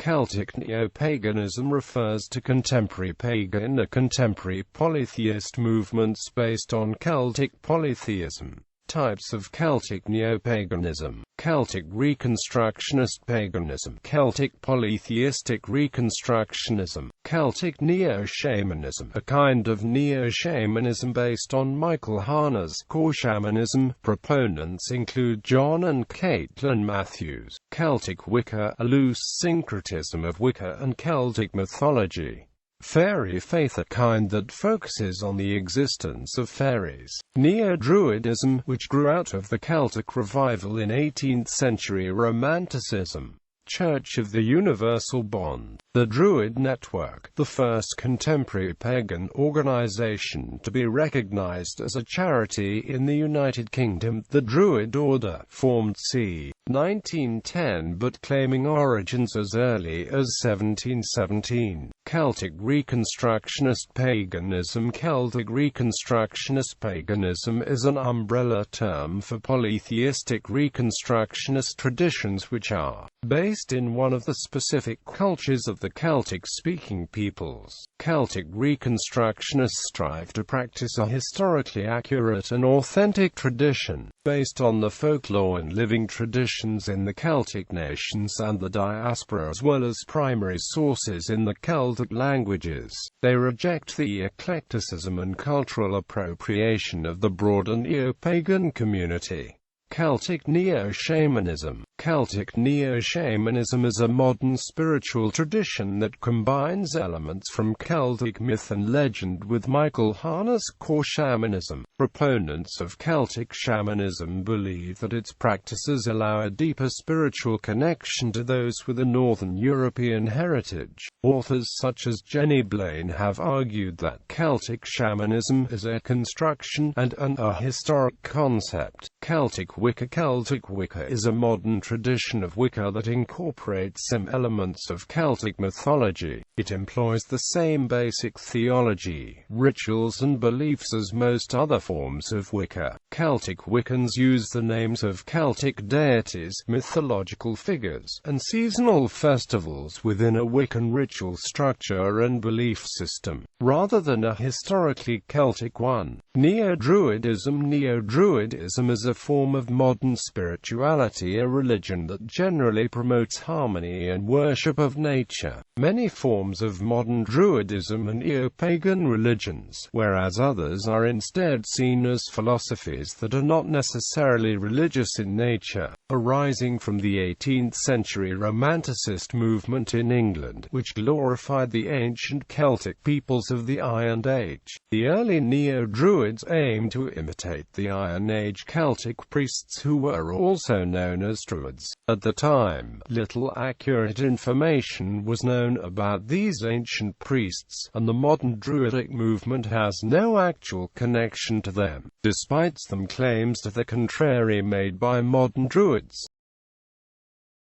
Celtic Neopaganism refers to contemporary pagan or contemporary polytheist movements based on Celtic polytheism. Types of Celtic Neopaganism: Celtic Reconstructionist Paganism, Celtic Polytheistic Reconstructionism, Celtic Neo-Shamanism, a kind of neo-shamanism based on Michael Harner's core shamanism. Proponents include John and Caitlin Matthews. Celtic Wicca, a loose syncretism of Wicca and Celtic mythology. Fairy faith, a kind that focuses on the existence of fairies. Neo-Druidism, which grew out of the Celtic revival in 18th-century Romanticism. Church of the Universal Bond. The Druid Network, the first contemporary pagan organization to be recognized as a charity in the United Kingdom. The Druid Order, formed c. 1910 but claiming origins as early as 1717. Celtic Reconstructionist Paganism. Celtic Reconstructionist Paganism is an umbrella term for polytheistic Reconstructionist traditions which are based in one of the specific cultures of the Celtic-speaking peoples. Celtic Reconstructionists strive to practice a historically accurate and authentic tradition, based on the folklore and living traditions in the Celtic nations and the diaspora, as well as primary sources in the Celtic languages. They reject the eclecticism and cultural appropriation of the broader neo-pagan community. Celtic Neo-Shamanism. Celtic Neo-Shamanism is a modern spiritual tradition that combines elements from Celtic myth and legend with Michael Harner's core shamanism. Proponents of Celtic shamanism believe that its practices allow a deeper spiritual connection to those with a Northern European heritage. Authors such as Jenny Blaine have argued that Celtic shamanism is a construction and an ahistoric concept. Celtic Wicca. Celtic Wicca is a modern tradition of Wicca that incorporates some elements of Celtic mythology. It employs the same basic theology, rituals and beliefs as most other forms of Wicca. Celtic Wiccans use the names of Celtic deities, mythological figures, and seasonal festivals within a Wiccan ritual structure and belief system, rather than a historically Celtic one. Neo-Druidism. Neo-Druidism is a form of modern spirituality, a religion that generally promotes harmony and worship of nature. Many forms of modern Druidism are neo-pagan religions, whereas others are instead seen as philosophies that are not necessarily religious in nature, arising from the 18th-century Romanticist movement in England, which glorified the ancient Celtic peoples of the Iron Age. The early Neo-Druids aimed to imitate the Iron Age Celtic priests who were also known as Druids. At the time, little accurate information was known about these ancient priests, and the modern Druidic movement has no actual connection to them, despite some claims to the contrary made by modern Druids.